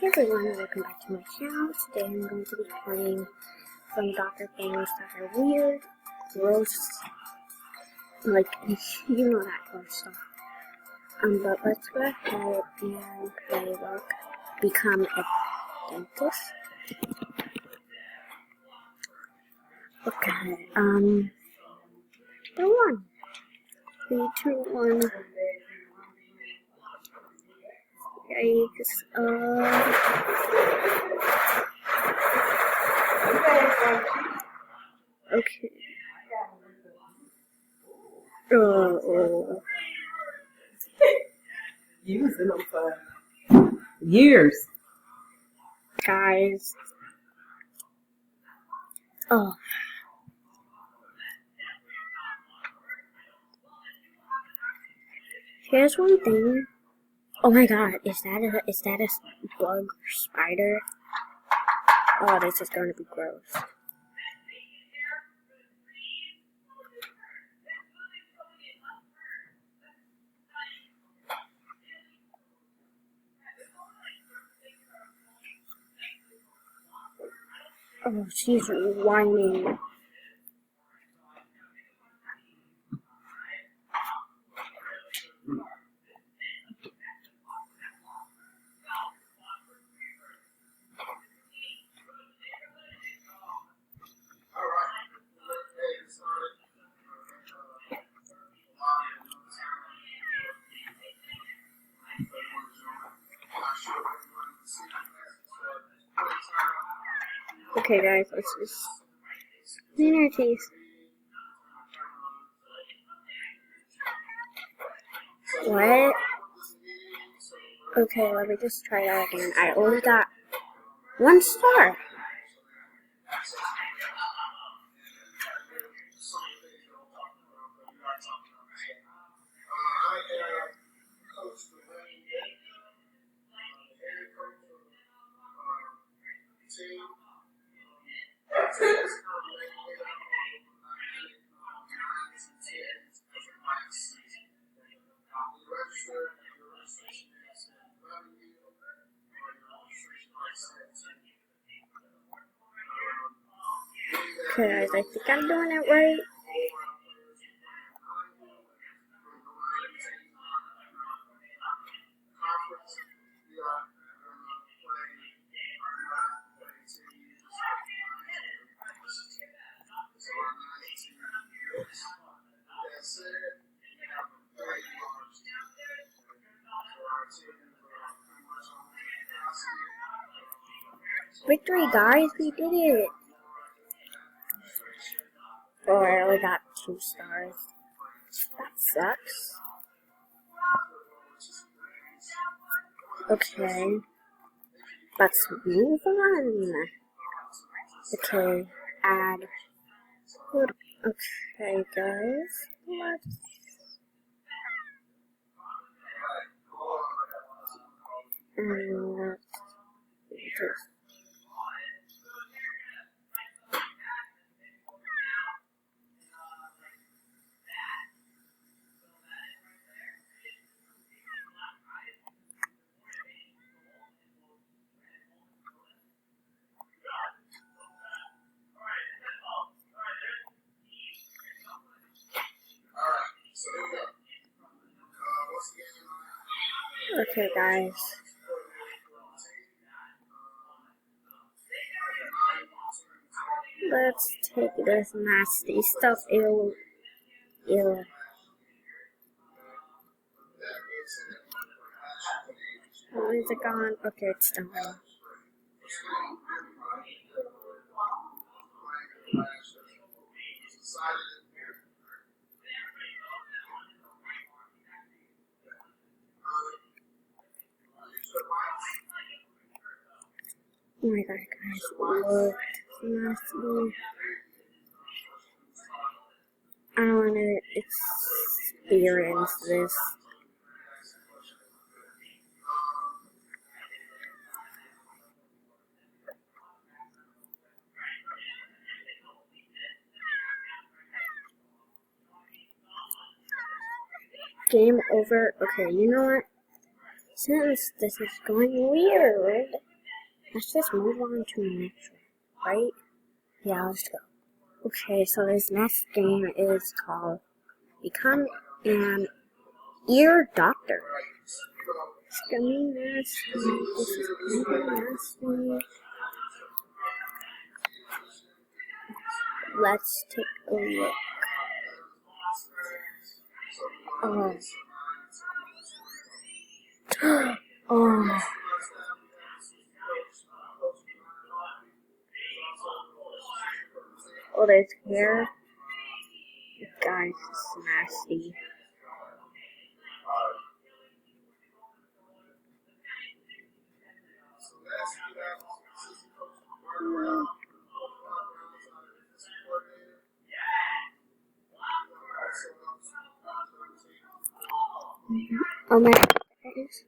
Hey everyone, welcome back to my channel. Today I'm going to be playing some Dr. Things that are weird, gross, like, you know that gross stuff. But let's go ahead and play, become a dentist. Okay, 1, 3, 2, 1. Yikes, okay. Oh. You was in them for years. Guys. Oh. Here's one thing. Oh my god, is that a bug or spider? Oh, this is going to be gross. Oh, she's whining. Okay guys, let's just clean our teeth. What? Okay, let me just try that again. I only got 1 star. Okay guys, I think I'm doing it right. Victory guys, we did it! Oh, I only got 2 stars. That sucks. Okay. Let's move on. Okay, add. Okay, guys. Let's. Just. Okay, guys. Let's take this nasty stuff. Ew. Ew. Oh, is it gone? Okay, it's done. Oh my god, guys, look, nasty. I don't want to experience this. Game over. Okay, you know what? Since this is going weird, Let's just move on to the next one, right? Yeah, let's go. Okay, so this next game is called Become an Ear Doctor. It's gonna be nasty. This is gonna be nasty. Let's take a look. Oh. Oh. Oh, there's hair. Guys, this is nasty. Oh my god, guys.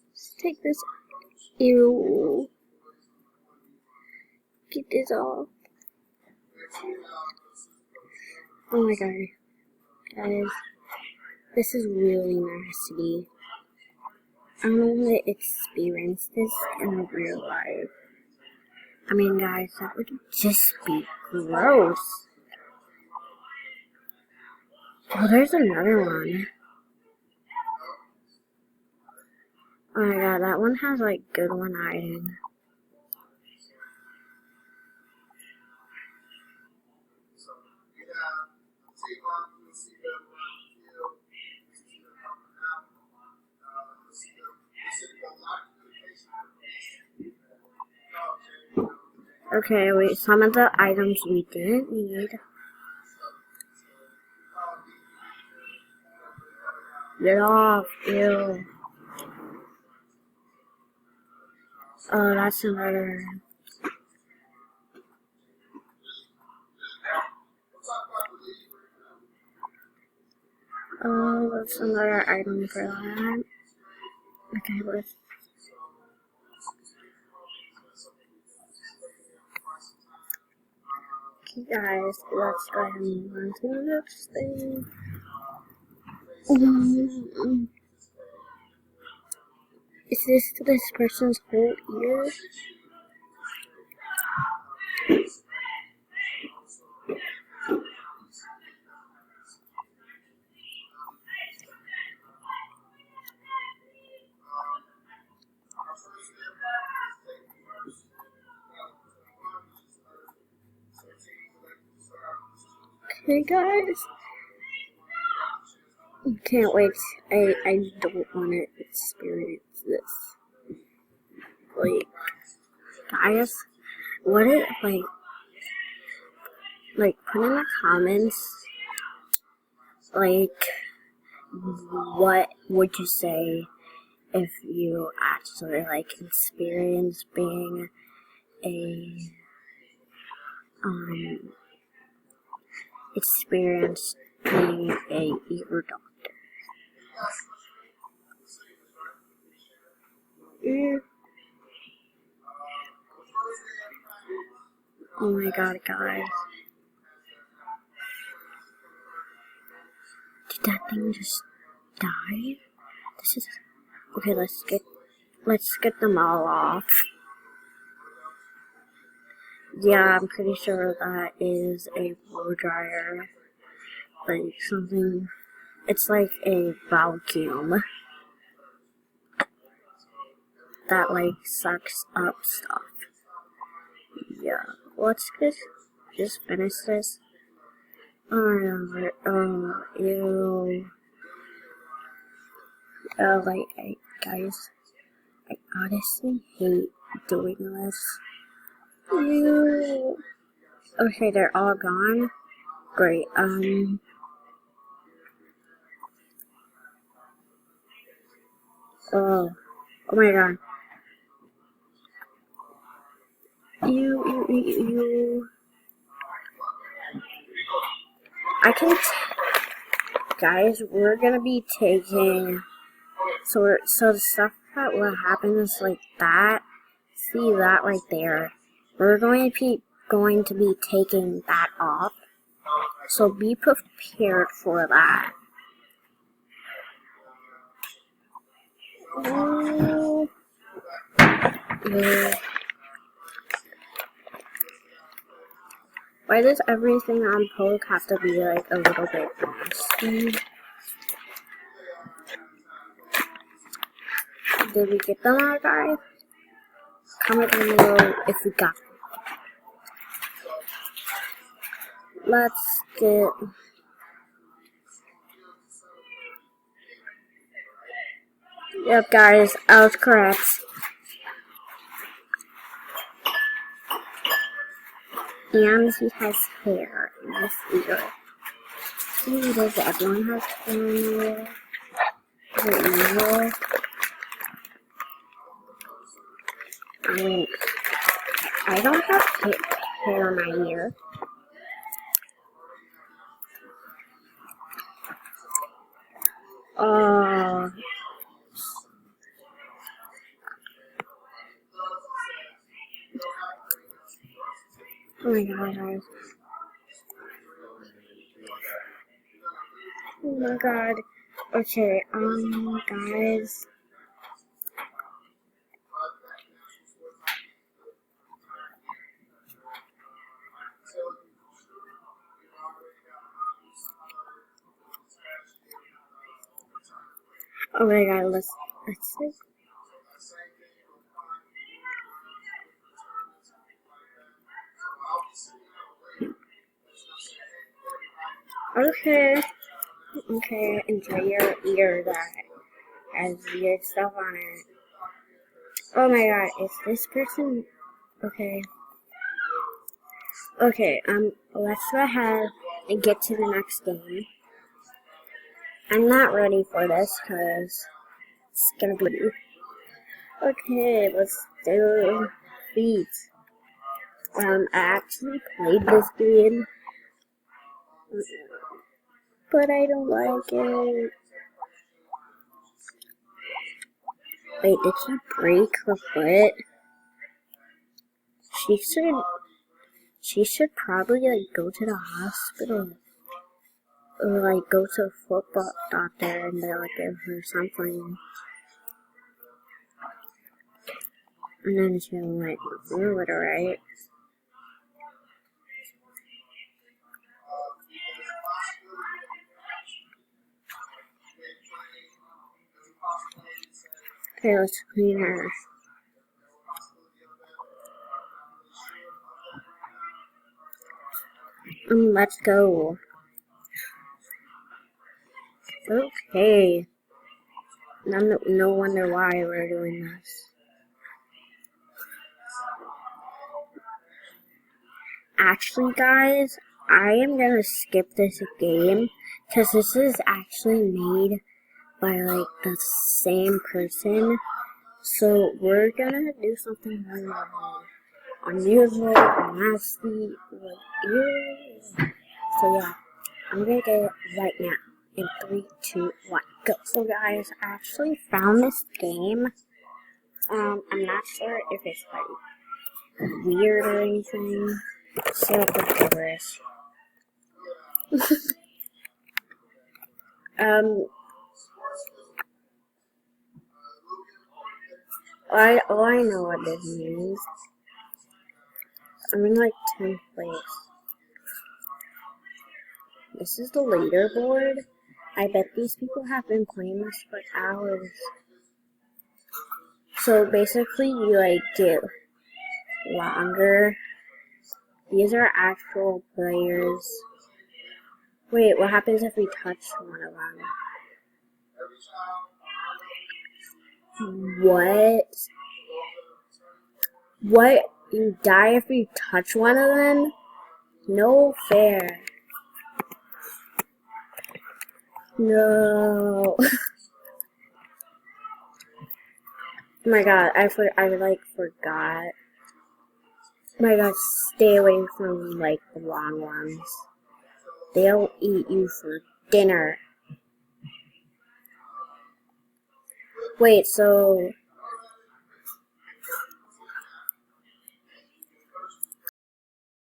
Let's take this. Ew. Get this off. Oh my god. Guys, this is really nasty. I don't want to experience this in real life. I mean, guys, that would just be gross. Oh, there's another one. Oh my god, that one has like good one hiding. Okay, wait, some of the items we didn't need. Get off, ew. Oh, that's another. Oh, that's another item for that. Okay, let's. Okay, guys, let's go ahead and move on to the next thing. Is this person's whole ear? Okay, guys. Can't wait. I don't want to experience this. Like, guys, what it like put in the comments, like, what would you say if you actually like experience being a ear doctor? Oh my god, guys. Did that thing just die? This is okay, let's get them all off. Yeah, I'm pretty sure that is a blow dryer. Like something, it's like a vacuum that like sucks up stuff. Yeah, let's just finish this. Oh, ew. Guys, I honestly hate doing this. Ew. Okay, they're all gone. Great. Oh my god. You. Guys, we're gonna be taking. So the stuff that will happen is like that. See that right there. We're going to be going to be taking that off. So be prepared for that. Ooh. Yeah. Why does everything on Poke have to be like a little bit nasty? Did we get them all, guys? Comment below if we got them. Let's get... Yep, guys, I was correct. And he has hair in this ear. See, does everyone have hair in their ear? Is it evil? I mean, I don't have hair in my ear. Oh my god, guys. Oh my god. Okay, guys. Oh my god, let's see. Okay, enjoy your ear that has weird stuff on it. Oh my god, is this person... Okay, let's go ahead and get to the next game. I'm not ready for this, because it's gonna be... Okay, let's do feet. I actually played this game, but I don't like it. Wait, did she break her foot? She should probably like go to the hospital or like go to a football doctor and they'll like give her something. And then she'll like do it, alright? Okay, let's clean her. Let's go. Okay. No wonder why we're doing this. Actually, guys, I am gonna skip this game because this is actually made by like the same person. So we're gonna do something really unusual, nasty, like ew. So yeah, I'm gonna get it right now. In 3, 2, 1, go. So guys, I actually found this game. I'm not sure if it's like weird or anything. So gibberish. I know what this means. I'm in like 10th place. This is the leaderboard. I bet these people have been playing this for hours. So basically you like get longer. These are actual players. Wait, what happens if we touch one of them? What? What? You die if you touch one of them? No fair. No. Oh my god, I forgot. Oh my god, stay away from like the long ones. They'll eat you for dinner. Wait, so